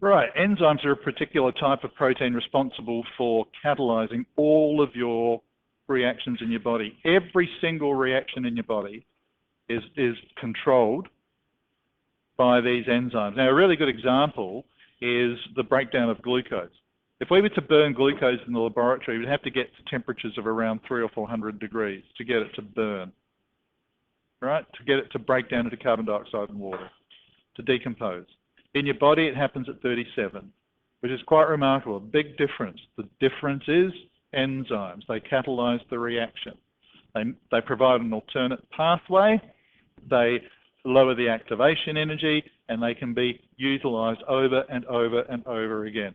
Right, enzymes are a particular type of protein responsible for catalyzing all of your reactions in your body. Every single reaction in your body is controlled by these enzymes. Now, a really good example is the breakdown of glucose. If we were to burn glucose in the laboratory, we'd have to get to temperatures of around 300 or 400 degrees to get it to burn, right? To get it to break down into carbon dioxide and water, to decompose. In your body, it happens at 37, which is quite remarkable. A big difference. The difference is enzymes. They catalyze the reaction. They provide an alternate pathway. They lower the activation energy, and they can be utilized over and over and over again.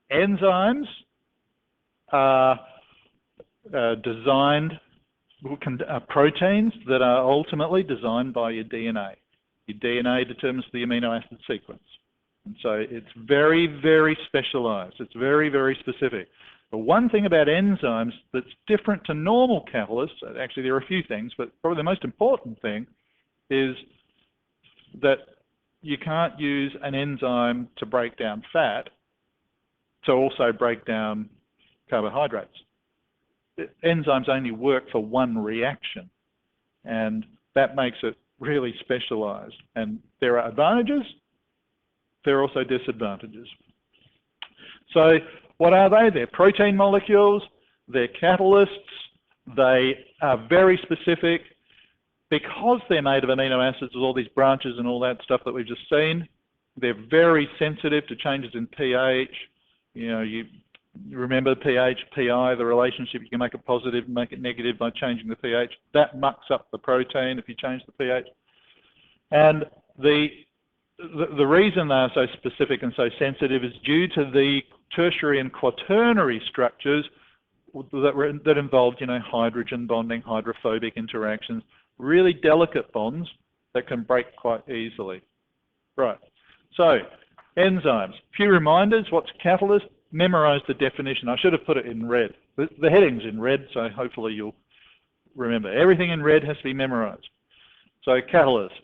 Enzymes are proteins that are ultimately designed by your DNA. Your DNA determines the amino acid sequence. And so it's very, very specialized. It's very, very specific. But one thing about enzymes that's different to normal catalysts, actually there are a few things, but probably the most important thing is that you can't use an enzyme to break down fat to also break down carbohydrates. Enzymes only work for one reaction, and that makes it really specialized. And there are advantages, there are also disadvantages. So what are they? They're protein molecules, they're catalysts, they are very specific. Because they're made of amino acids with all these branches and all that stuff that we've just seen, they're very sensitive to changes in pH. You know, you remember pH, PI, the relationship. You can make it positive and make it negative by changing the pH. That mucks up the protein if you change the pH. And the reason they're so specific and so sensitive is due to the tertiary and quaternary structures that involved, you know, hydrogen bonding, hydrophobic interactions, really delicate bonds that can break quite easily. Right, so enzymes. A few reminders, what's a catalyst? Memorize the definition. I should have put it in red. The heading's in red, so hopefully you'll remember. Everything in red has to be memorized. So catalyst.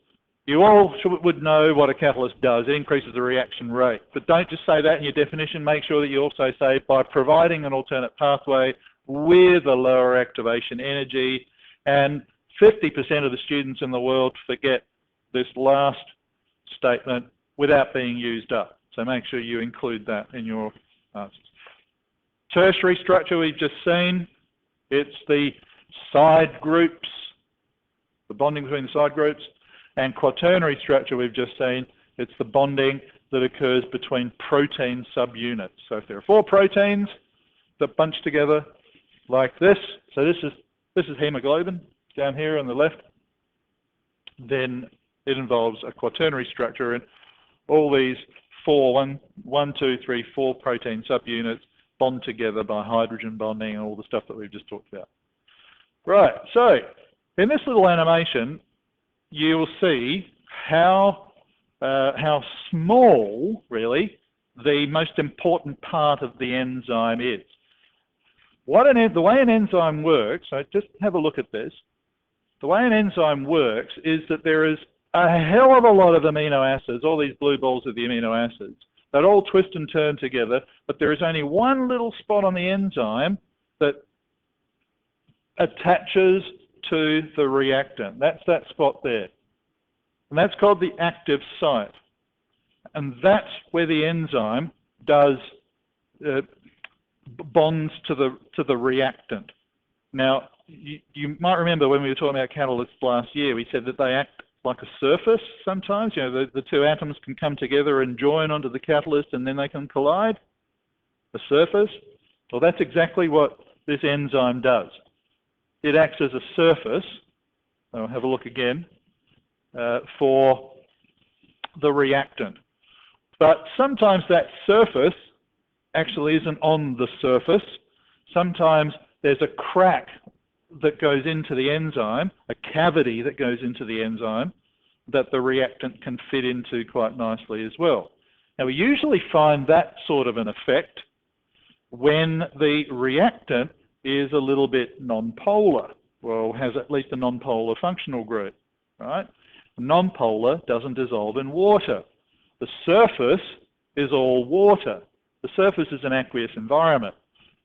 You all would know what a catalyst does. It increases the reaction rate. But don't just say that in your definition. Make sure that you also say by providing an alternate pathway with a lower activation energy. And 50% of the students in the world forget this last statement without being used up. So make sure you include that in your answers. Tertiary structure we've just seen. It's the side groups, the bonding between the side groups. And quaternary structure we've just seen, it's the bonding that occurs between protein subunits. So if there are 4 proteins that bunch together like this, so this is hemoglobin down here on the left, then it involves a quaternary structure, and all these 4 protein subunits bond together by hydrogen bonding and all the stuff that we've just talked about. Right, so in this little animation, you will see how small, really, the most important part of the enzyme is. The way an enzyme works, so just have a look at this. The way an enzyme works is that there is a hell of a lot of amino acids, all these blue balls of the amino acids, that all twist and turn together, but there is only one little spot on the enzyme that attaches to the reactant. That's that spot there. And that's called the active site. And that's where the enzyme does bonds to the reactant. Now, you might remember when we were talking about catalysts last year, we said that they act like a surface sometimes. You know, the 2 atoms can come together and join onto the catalyst and then they can collide. A surface. Well, that's exactly what this enzyme does. It acts as a surface. I'll have a look again. For the reactant. But sometimes that surface actually isn't on the surface. Sometimes there's a crack that goes into the enzyme, a cavity that goes into the enzyme that the reactant can fit into quite nicely as well. Now we usually find that sort of an effect when the reactant is a little bit non-polar, or has at least a non-polar functional group, right? Non-polar doesn't dissolve in water. The surface is all water. The surface is an aqueous environment.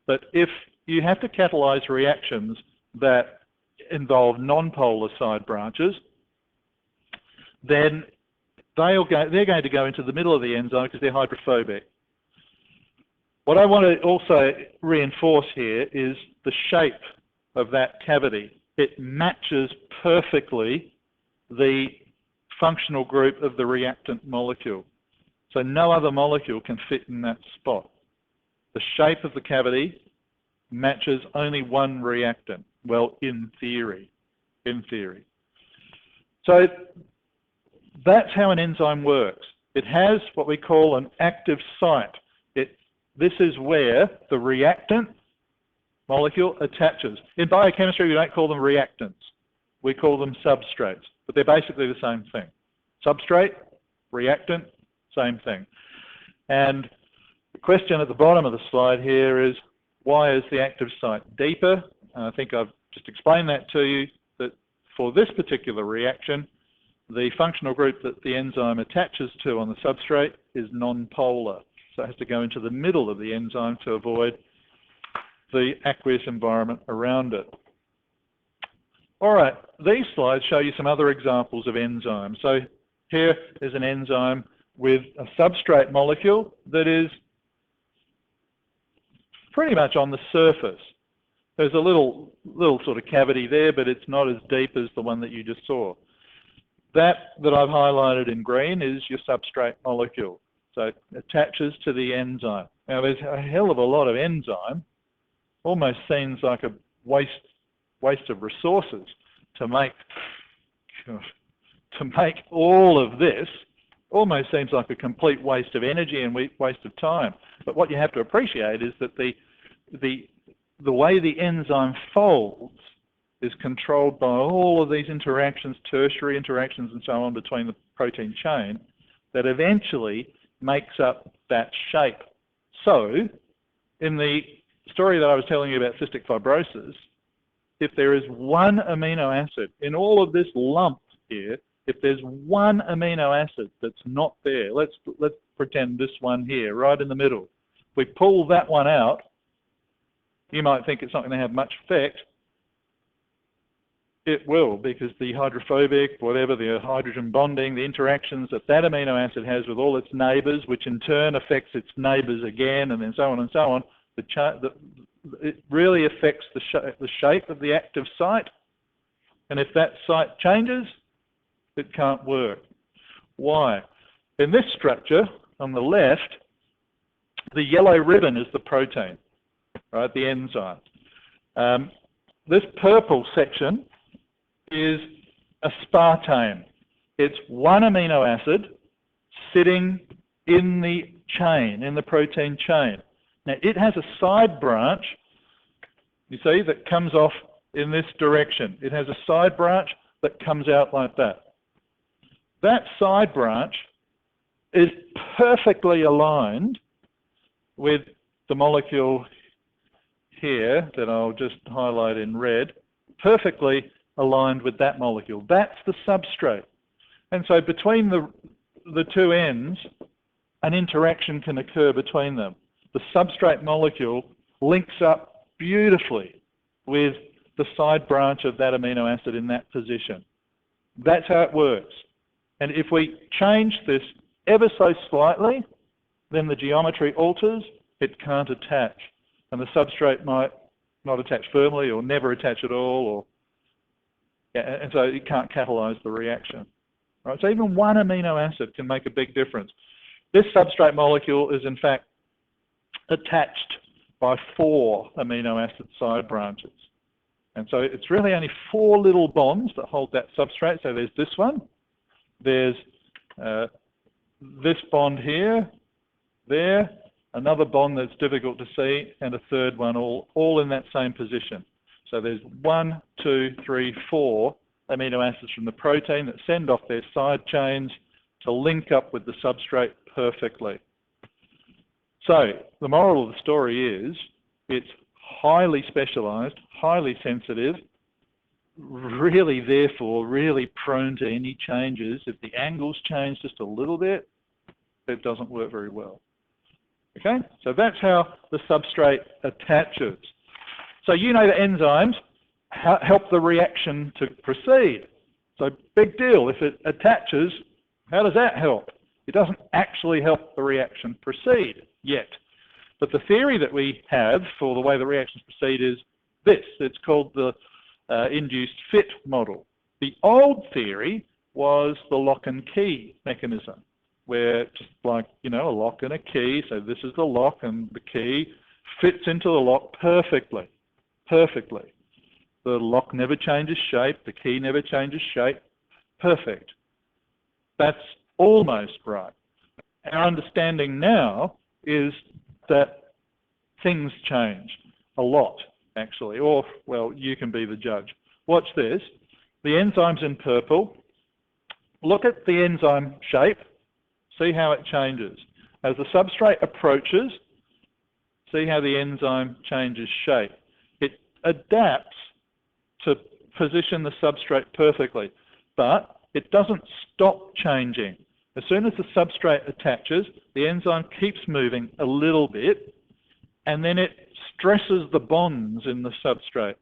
But if you have to catalyze reactions that involve non-polar side branches, then they're going to go into the middle of the enzyme because they're hydrophobic. What I want to also reinforce here is the shape of that cavity. It matches perfectly the functional group of the reactant molecule. So no other molecule can fit in that spot. The shape of the cavity matches only one reactant. Well, in theory. So that's how an enzyme works. It has what we call an active site. This is where the reactant molecule attaches. In biochemistry, we don't call them reactants. We call them substrates, but they're basically the same thing. Substrate, reactant, same thing. And the question at the bottom of the slide here is, why is the active site deeper? And I think I've just explained that to you, that for this particular reaction, the functional group that the enzyme attaches to on the substrate is non-polar. So it has to go into the middle of the enzyme to avoid the aqueous environment around it. All right, these slides show you some other examples of enzymes. So here is an enzyme with a substrate molecule that is pretty much on the surface. There's a little sort of cavity there, but it's not as deep as the one that you just saw. That I've highlighted in green is your substrate molecule. So it attaches to the enzyme. Now there's a hell of a lot of enzyme. Almost seems like a waste of resources to make all of this. Almost seems like a complete waste of energy and waste of time. But what you have to appreciate is that the way the enzyme folds is controlled by all of these interactions, tertiary interactions and so on between the protein chain, that eventually makes up that shape. So in the story that I was telling you about cystic fibrosis, if there is one amino acid in all of this lump here, if there's one amino acid that's not there, let's pretend this one here, right in the middle. If we pull that one out, you might think it's not going to have much effect. It will, because the hydrophobic, whatever, the hydrogen bonding, the interactions that that amino acid has with all its neighbours, which in turn affects its neighbours again, and then so on and so on, it really affects the shape of the active site. And if that site changes, it can't work. Why? In this structure, on the left, the yellow ribbon is the protein, right, the enzyme. This purple section is aspartame. It's one amino acid sitting in the chain, in the protein chain. Now, it has a side branch, you see, that comes off in this direction. It has a side branch that comes out like that. That side branch is perfectly aligned with the molecule here that I'll just highlight in red, perfectly aligned with that molecule. That's the substrate. And so between the two ends, an interaction can occur between them. The substrate molecule links up beautifully with the side branch of that amino acid in that position. That's how it works. And if we change this ever so slightly, then the geometry alters, it can't attach. And the substrate might not attach firmly or never attach at all, and so it can't catalyze the reaction. Right? So even one amino acid can make a big difference. This substrate molecule is in fact attached by 4 amino acid side branches. And so it's really only 4 little bonds that hold that substrate. So there's this one, there's this bond here, there, another bond that's difficult to see, and a third one, all in that same position. So there's 1, 2, 3, 4 amino acids from the protein that send off their side chains to link up with the substrate perfectly. So the moral of the story is it's highly specialized, highly sensitive, really therefore really prone to any changes. If the angles change just a little bit, it doesn't work very well. Okay, so that's how the substrate attaches. So you know that enzymes help the reaction to proceed. So big deal, if it attaches, how does that help? It doesn't actually help the reaction proceed yet. But the theory that we have for the way the reactions proceed is this. It's called the induced fit model. The old theory was the lock and key mechanism, where just like, you know, a lock and a key, so this is the lock and the key fits into the lock perfectly, perfectly. The lock never changes shape, the key never changes shape, perfect. That's almost right. Our understanding now is that things change a lot, actually, or, well, you can be the judge. Watch this. The enzyme's in purple. Look at the enzyme shape. See how it changes. As the substrate approaches, see how the enzyme changes shape. It adapts to position the substrate perfectly, but it doesn't stop changing. As soon as the substrate attaches, the enzyme keeps moving a little bit, and then it stresses the bonds in the substrate,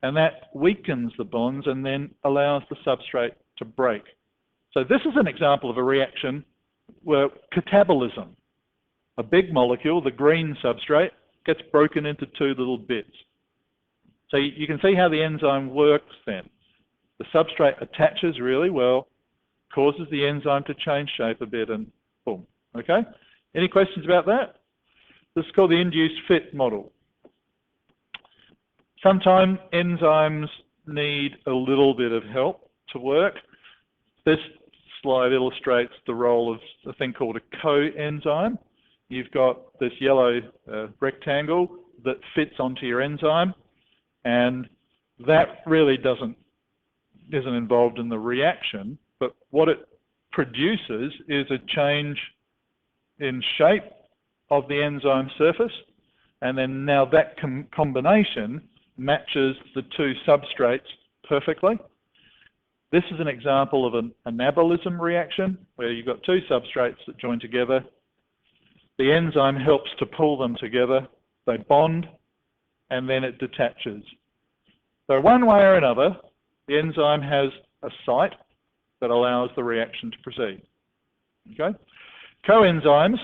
and that weakens the bonds and then allows the substrate to break. So this is an example of a reaction where catabolism, a big molecule, the green substrate, gets broken into two little bits. So you can see how the enzyme works then. The substrate attaches really well, causes the enzyme to change shape a bit, and boom. Okay? Any questions about that? This is called the induced fit model. Sometimes enzymes need a little bit of help to work. This slide illustrates the role of a thing called a coenzyme. You've got this yellow rectangle that fits onto your enzyme, and that really isn't involved in the reaction, but what it produces is a change in shape of the enzyme surface, and then now that combination matches the two substrates perfectly. This is an example of an anabolism reaction where you've got two substrates that join together. The enzyme helps to pull them together. They bond, and then it detaches. So one way or another, the enzyme has a site that allows the reaction to proceed. Okay? Coenzymes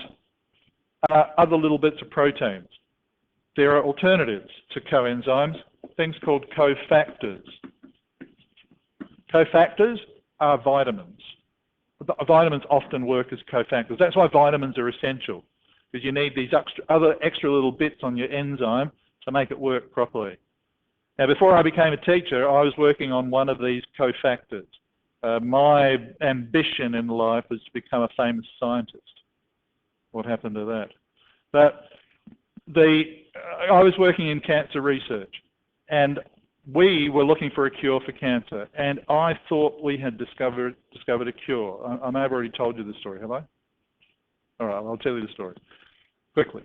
are other little bits of proteins. There are alternatives to coenzymes, things called cofactors. Cofactors are vitamins. Vitamins often work as cofactors. That's why vitamins are essential, because you need these extra little bits on your enzyme to make it work properly. Now, before I became a teacher, I was working on one of these cofactors. My ambition in life was to become a famous scientist. What happened to that? But I was working in cancer research, and we were looking for a cure for cancer, and I thought we had discovered a cure. I may have already told you the story, have I? All right, I'll tell you the story quickly.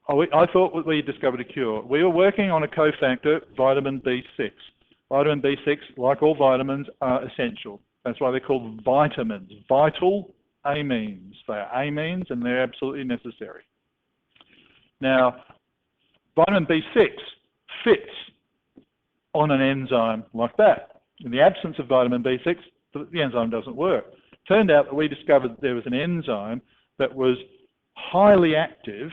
I thought we discovered a cure. We were working on a cofactor, vitamin B6. Vitamin B6, like all vitamins, are essential. That's why they're called vitamins, vital amines. They are amines and they're absolutely necessary. Now, vitamin B6 fits on an enzyme like that. In the absence of vitamin B6, the enzyme doesn't work. Turned out that we discovered there was an enzyme that was highly active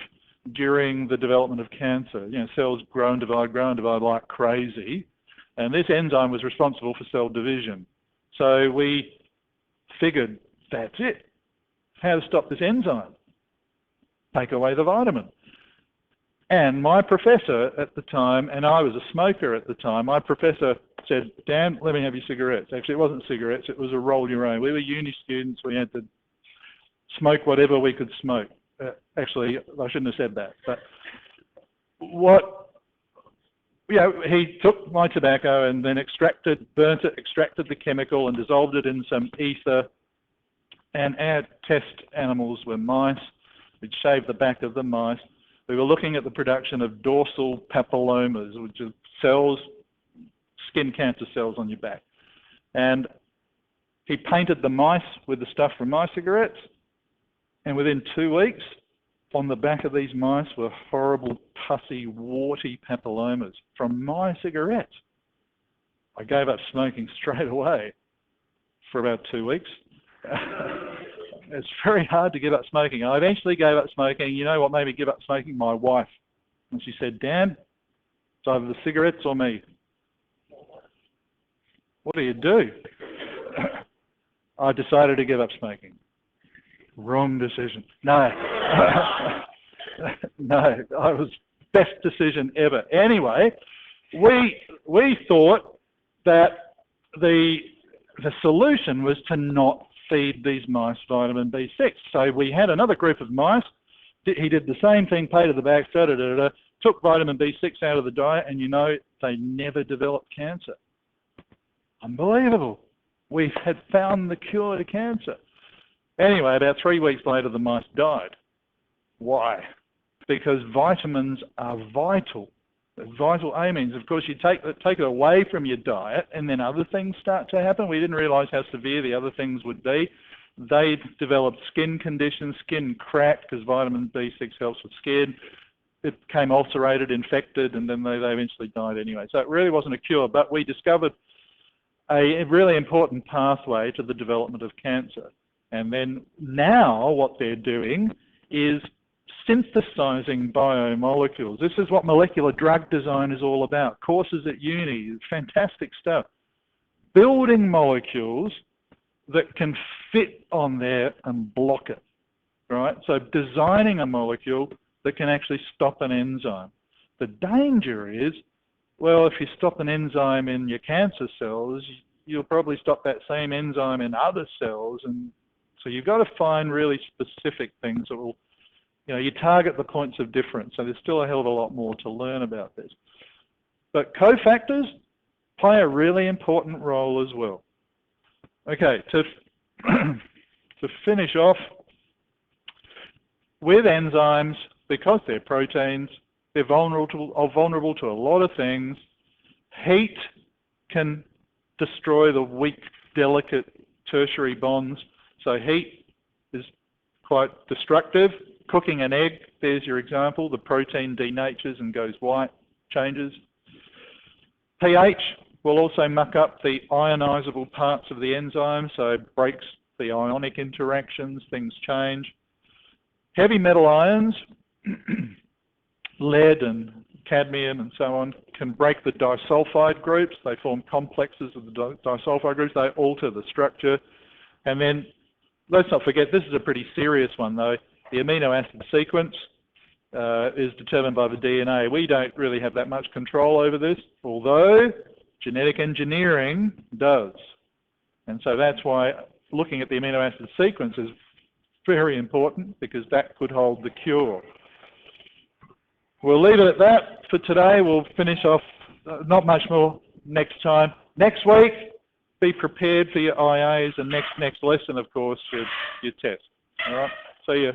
during the development of cancer. You know, cells grow and divide like crazy. And this enzyme was responsible for cell division. So we figured, that's it. How to stop this enzyme? Take away the vitamin. And my professor at the time, and I was a smoker at the time, my professor said, Dan, let me have your cigarettes. Actually, it wasn't cigarettes, it was a roll your own. We were uni students, we had to smoke whatever we could smoke. Actually, I shouldn't have said that. But he took my tobacco and then burnt it, extracted the chemical and dissolved it in some ether. And our test animals were mice. We'd shaved the back of the mice. We were looking at the production of dorsal papillomas, which are cells, skin cancer cells on your back. And he painted the mice with the stuff from my cigarettes, And within 2 weeks, on the back of these mice were horrible, pussy, warty papillomas from my cigarettes. I gave up smoking straight away for about 2 weeks. It's very hard to give up smoking. I eventually gave up smoking. You know what made me give up smoking? My wife. And she said, Dan, it's either the cigarettes or me. What do you do? I decided to give up smoking. Wrong decision. No. No, it was best decision ever. Anyway, we thought that the solution was to not feed these mice vitamin B6. So we had another group of mice. He did the same thing, paid to the back, took vitamin B6 out of the diet, and you know, they never developed cancer. Unbelievable. We had found the cure to cancer. Anyway, about 3 weeks later, the mice died. Why? Because vitamins are vital. Vital amines. Of course, you take it away from your diet, and then other things start to happen. We didn't realise how severe the other things would be. They developed skin conditions, skin cracked, because vitamin B6 helps with skin. It became ulcerated, infected, and then they eventually died anyway. So it really wasn't a cure, but we discovered a really important pathway to the development of cancer. And then now what they're doing is synthesizing biomolecules. This is what molecular drug design is all about. Courses at uni, fantastic stuff. Building molecules that can fit on there and block it, right? So designing a molecule that can actually stop an enzyme. The danger is, well, if you stop an enzyme in your cancer cells, you'll probably stop that same enzyme in other cells. And so you've got to find really specific things that will, you know, you target the points of difference. So there's still a hell of a lot more to learn about this. But cofactors play a really important role as well. Okay, to finish off, with enzymes, because they're proteins, they're vulnerable to a lot of things. Heat can destroy the weak, delicate tertiary bonds. So heat is quite destructive. Cooking an egg, there's your example. The protein denatures and goes white, changes. pH will also muck up the ionizable parts of the enzyme, so it breaks the ionic interactions, things change. Heavy metal ions, lead and cadmium and so on, can break the disulfide groups. They form complexes of the disulfide groups. They alter the structure. And then, let's not forget, this is a pretty serious one though. The amino acid sequence is determined by the DNA. We don't really have that much control over this, although genetic engineering does. And so that's why looking at the amino acid sequence is very important, because that could hold the cure. We'll leave it at that for today. We'll finish off, not much more next time. Next week, be prepared for your IAs, and next lesson, of course, your test. All right, see you.